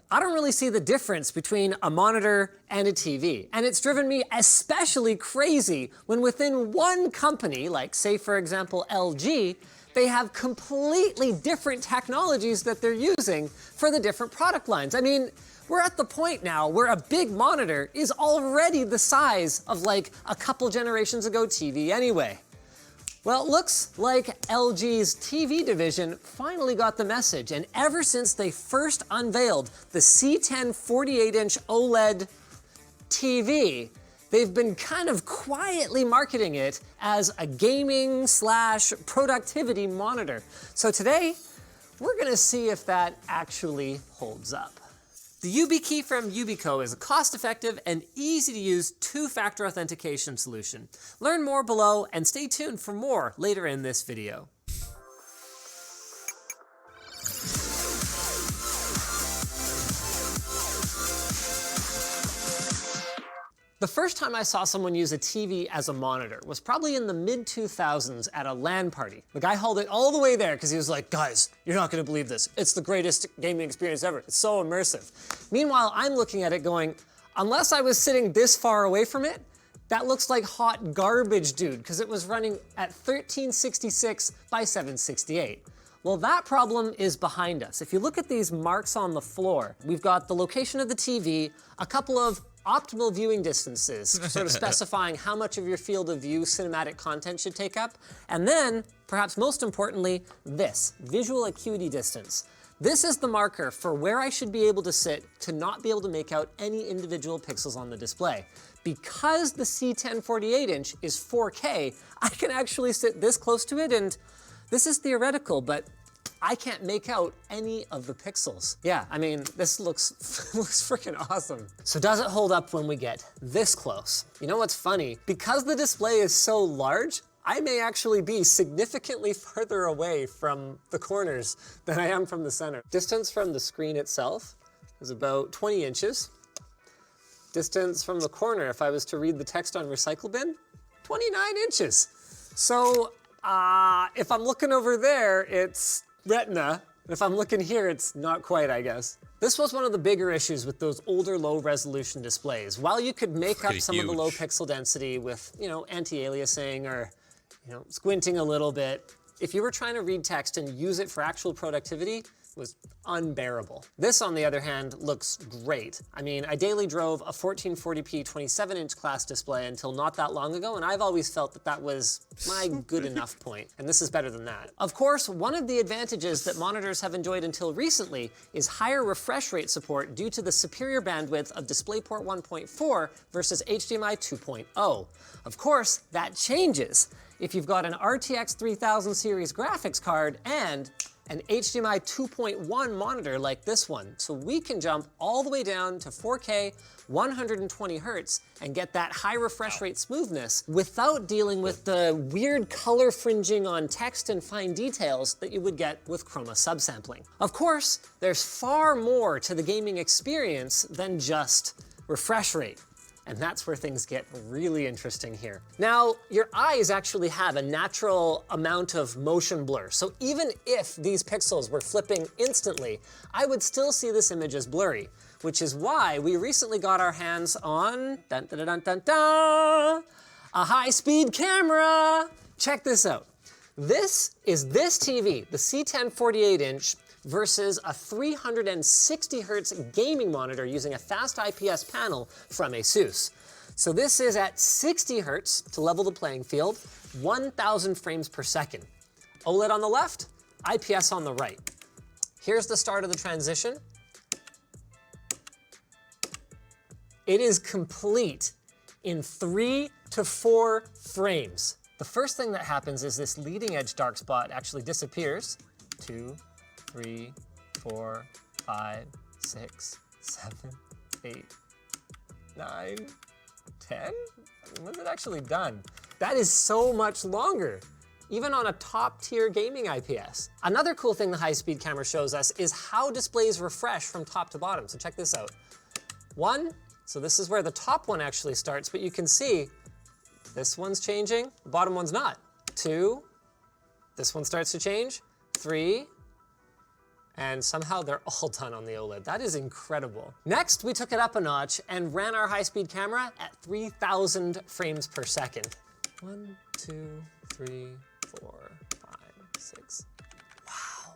I don't really see the difference between a monitor and a TV. And it's driven me especially crazy when within one company, like say for example LG, they have completely different technologies that they're using for the different product lines. I mean, we're at the point now where a big monitor is already the size of like a couple generations ago TV anyway. Well, it looks like LG's TV division finally got the message, and ever since they first unveiled the C10 48-inch OLED TV, they've been kind of quietly marketing it as a gaming / productivity monitor. So today, we're gonna see if that actually holds up. The YubiKey from Yubico is a cost-effective and easy-to-use two-factor authentication solution. Learn more below and stay tuned for more later in this video. The first time I saw someone use a TV as a monitor was probably in the mid-2000s at a LAN party. The guy hauled it all the way there because he was like, guys, you're not gonna believe this. It's the greatest gaming experience ever. It's so immersive. Meanwhile, I'm looking at it going, unless I was sitting this far away from it, that looks like hot garbage, dude, because it was running at 1366 by 768. Well, that problem is behind us. If you look at these marks on the floor, we've got the location of the TV, a couple of optimal viewing distances, sort of specifying how much of your field of view cinematic content should take up. And then, perhaps most importantly, this, visual acuity distance. This is the marker for where I should be able to sit to not be able to make out any individual pixels on the display. Because the C10 48-inch is 4K, I can actually sit this close to it, and this is theoretical, but I can't make out any of the pixels. Yeah, I mean, this looks freaking awesome. So does it hold up when we get this close? You know what's funny? Because the display is so large, I may actually be significantly further away from the corners than I am from the center. Distance from the screen itself is about 20 inches. Distance from the corner, if I was to read the text on recycle bin, 29 inches. So if I'm looking over there, it's retina. If I'm looking here, it's not quite, I guess. This was one of the bigger issues with those older low resolution displays. While you could make up some of the low pixel density with, anti-aliasing or, squinting a little bit, if you were trying to read text and use it for actual productivity, it was unbearable. This, on the other hand, looks great. I mean, I daily drove a 1440p 27-inch class display until not that long ago, and I've always felt that that was my good enough point, and this is better than that. Of course, one of the advantages that monitors have enjoyed until recently is higher refresh rate support due to the superior bandwidth of DisplayPort 1.4 versus HDMI 2.0. Of course, that changes if you've got an RTX 3000 series graphics card and an HDMI 2.1 monitor like this one. So we can jump all the way down to 4K, 120 Hertz, and get that high refresh rate smoothness without dealing with the weird color fringing on text and fine details that you would get with chroma subsampling. Of course, there's far more to the gaming experience than just refresh rate. And that's where things get really interesting here. Now, your eyes actually have a natural amount of motion blur. So even if these pixels were flipping instantly, I would still see this image as blurry, which is why we recently got our hands on a high-speed camera. Check this out. This is this TV, the C10 48-inch, versus a 360 Hertz gaming monitor using a fast IPS panel from ASUS. So this is at 60 Hertz to level the playing field, 1000 frames per second. OLED on the left, IPS on the right. Here's the start of the transition. It is complete in 3 to 4 frames. The first thing that happens is this leading edge dark spot actually disappears. 2, 3, 4, 5, 6, 7, 8, 9, 10? When's it actually done? That is so much longer, even on a top tier gaming IPS. Another cool thing the high-speed camera shows us is how displays refresh from top to bottom. So check this out. 1, so this is where the top one actually starts, but you can see this one's changing, the bottom one's not. 2, this one starts to change. 3, And somehow they're all done on the OLED. That is incredible. Next, we took it up a notch and ran our high-speed camera at 3,000 frames per second. 1, 2, 3, 4, 5, 6. Wow.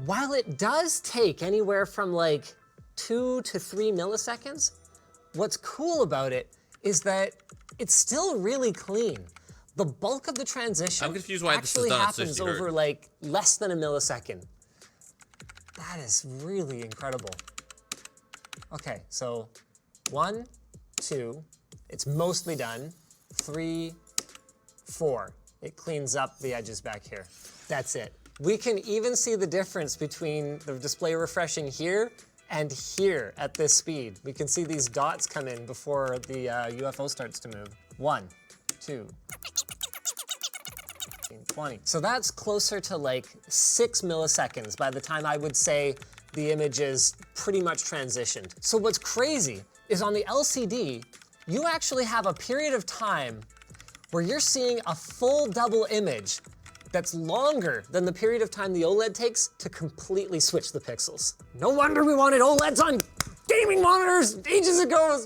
While it does take anywhere from like 2 to 3 milliseconds, what's cool about it is that it's still really clean. The bulk of the transition I'm confused why this is actually done at happens 60 hertz. over like less than a millisecond. That is really incredible. Okay, so 1, 2, it's mostly done. 3, 4, it cleans up the edges back here. That's it. We can even see the difference between the display refreshing here and here at this speed. We can see these dots come in before the UFO starts to move. 1, 2, 20. So that's closer to like 6 milliseconds by the time I would say the image is pretty much transitioned. So what's crazy is on the LCD, you actually have a period of time where you're seeing a full double image that's longer than the period of time the OLED takes to completely switch the pixels. No wonder we wanted OLEDs on gaming monitors ages ago.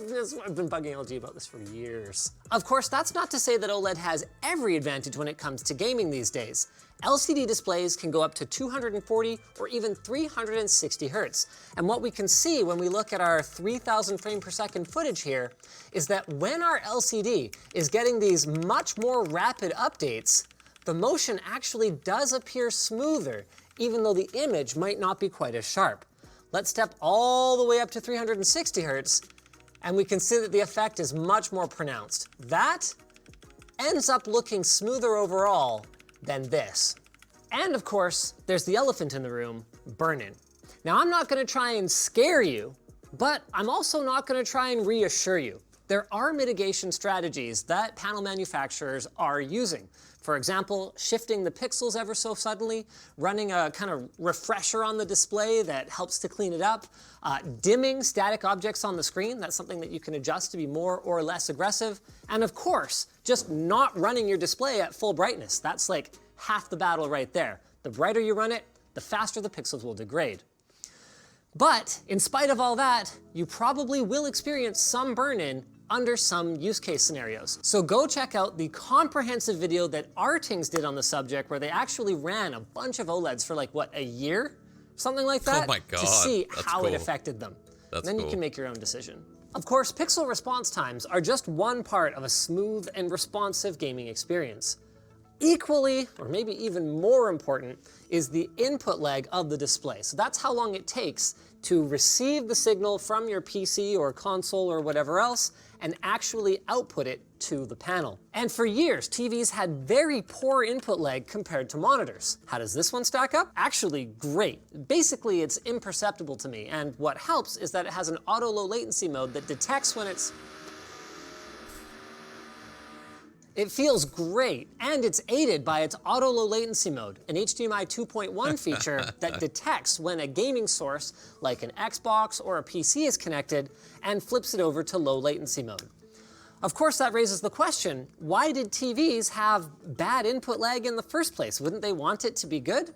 I've been bugging LG about this for years. Of course, that's not to say that OLED has every advantage when it comes to gaming these days. LCD displays can go up to 240 or even 360 hertz. And what we can see when we look at our 3,000 frame per second footage here is that when our LCD is getting these much more rapid updates, the motion actually does appear smoother, even though the image might not be quite as sharp. Let's step all the way up to 360 hertz, and we can see that the effect is much more pronounced. That ends up looking smoother overall than this. And of course, there's the elephant in the room, burn-in. Now, I'm not gonna try and scare you, but I'm also not gonna try and reassure you. There are mitigation strategies that panel manufacturers are using. For example, shifting the pixels ever so suddenly, running a kind of refresher on the display that helps to clean it up, dimming static objects on the screen, that's something that you can adjust to be more or less aggressive, and of course, just not running your display at full brightness. That's like half the battle right there. The brighter you run it, the faster the pixels will degrade. But in spite of all that, you probably will experience some burn-in under some use case scenarios. So go check out the comprehensive video that Artings did on the subject, where they actually ran a bunch of OLEDs for like, what, a year? Something like that? Oh my God, to see that's how cool. it affected them. That's then cool. you can make your own decision. Of course, pixel response times are just one part of a smooth and responsive gaming experience. Equally, or maybe even more important, is the input lag of the display. So that's how long it takes to receive the signal from your PC or console or whatever else and actually output it to the panel. And for years, TVs had very poor input lag compared to monitors. How does this one stack up? Actually, great. Basically, it's imperceptible to me, and what helps is that it has an auto low latency mode that detects when it's It feels great, and it's aided by its auto low latency mode, an HDMI 2.1 feature that detects when a gaming source, like an Xbox or a PC, is connected and flips it over to low latency mode. Of course, that raises the question, why did TVs have bad input lag in the first place? Wouldn't they want it to be good?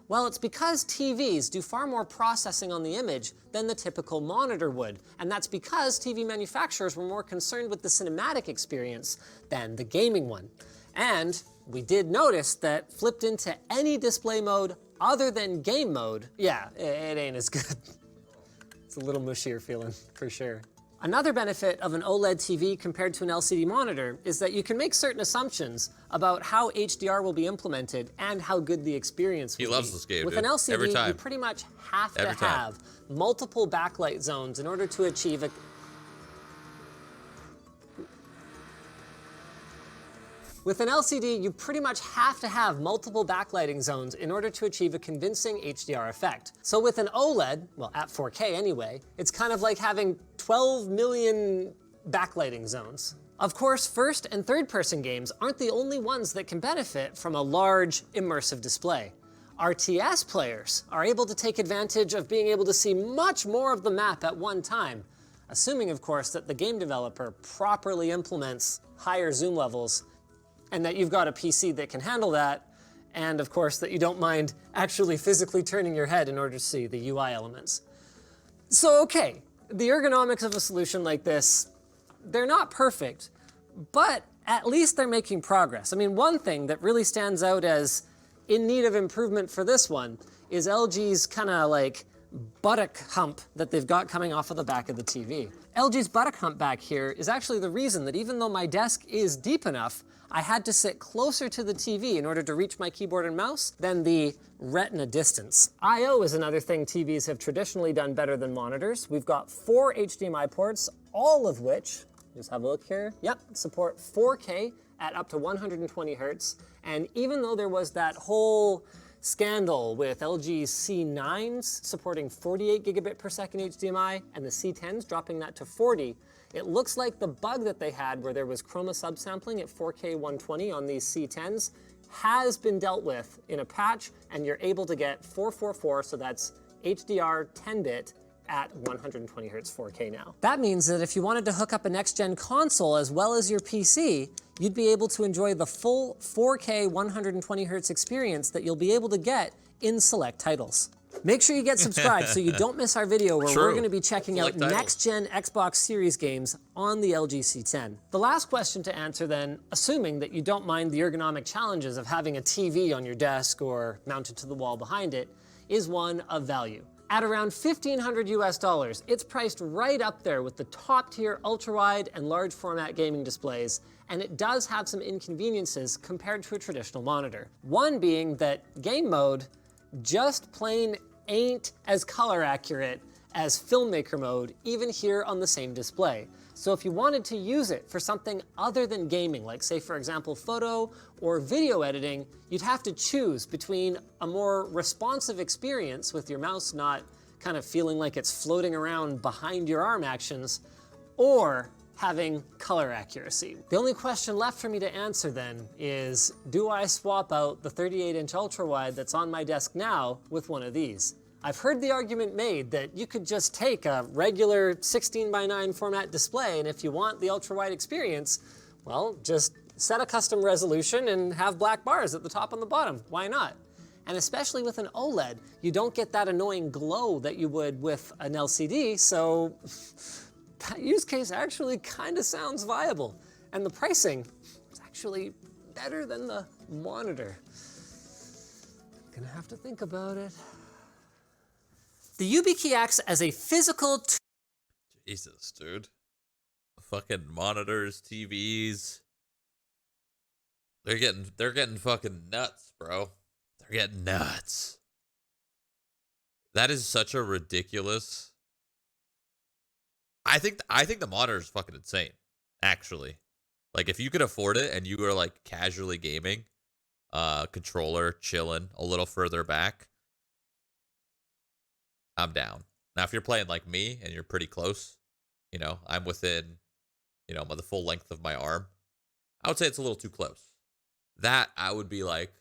Well, it's because TVs do far more processing on the image than the typical monitor would, and that's because TV manufacturers were more concerned with the cinematic experience than the gaming one. And we did notice that flipped into any display mode other than game mode, yeah, it ain't as good. It's a little mushier feeling, for sure. Another benefit of an OLED TV compared to an LCD monitor is that you can make certain assumptions about how HDR will be implemented and how good the experience will be. He loves this game, With dude. an LCD, Every time. you pretty much have to Every time. have multiple backlight zones in order to achieve a... With an LCD, you pretty much have to have multiple backlighting zones in order to achieve a convincing HDR effect. So with an OLED, well, at 4K anyway, it's kind of like having 12 million backlighting zones. Of course, first and third person games aren't the only ones that can benefit from a large, immersive display. RTS players are able to take advantage of being able to see much more of the map at one time, assuming, of course, that the game developer properly implements higher zoom levels and that you've got a PC that can handle that, and of course that you don't mind actually physically turning your head in order to see the UI elements. So okay, the ergonomics of a solution like this, they're not perfect, but at least they're making progress. I mean, one thing that really stands out as in need of improvement for this one is LG's kind of like buttock hump that they've got coming off of the back of the TV. LG's buttock hump back here is actually the reason that even though my desk is deep enough, I had to sit closer to the TV in order to reach my keyboard and mouse than the retina distance. I/O is another thing TVs have traditionally done better than monitors. We've got 4 HDMI ports, all of which, just have a look here, yep, support 4K at up to 120 hertz. And even though there was that whole scandal with LG's C9s supporting 48 gigabit per second HDMI and the C10s dropping that to 40, it looks like the bug that they had where there was chroma subsampling at 4K 120 on these C10s has been dealt with in a patch, and you're able to get 444, so that's HDR 10-bit at 120 hertz 4K now. That means that if you wanted to hook up a next-gen console as well as your PC, you'd be able to enjoy the full 4K 120 hertz experience that you'll be able to get in select titles. Make sure you get subscribed so you don't miss our video where we're going to be checking out next-gen Xbox Series games on the LG C10. The last question to answer then, assuming that you don't mind the ergonomic challenges of having a TV on your desk or mounted to the wall behind it, is one of value. At around $1,500 US, it's priced right up there with the top-tier ultra-wide and large format gaming displays, and it does have some inconveniences compared to a traditional monitor. One being that game mode just plain ain't as color accurate as filmmaker mode, even here on the same display. So if you wanted to use it for something other than gaming, like say for example photo or video editing, you'd have to choose between a more responsive experience with your mouse not kind of feeling like it's floating around behind your arm actions, or having color accuracy. The only question left for me to answer then is, do I swap out the 38-inch ultra-wide that's on my desk now with one of these? I've heard the argument made that you could just take a regular 16:9 format display, and if you want the ultra-wide experience, well, just set a custom resolution and have black bars at the top and the bottom. Why not? And especially with an OLED, you don't get that annoying glow that you would with an LCD, so that use case actually kind of sounds viable. And the pricing is actually better than the monitor. Gonna have to think about it. The YubiKey acts as a physical Jesus, dude. Fucking monitors, TVs. They're getting fucking nuts, bro. They're getting nuts. That is such a ridiculous. I think the monitor is fucking insane, actually. Like, if you could afford it and you were like casually gaming, controller, chilling a little further back, I'm down. Now, if you're playing like me and you're pretty close, you know, I'm within, you know, the full length of my arm, I would say it's a little too close. That I would be like,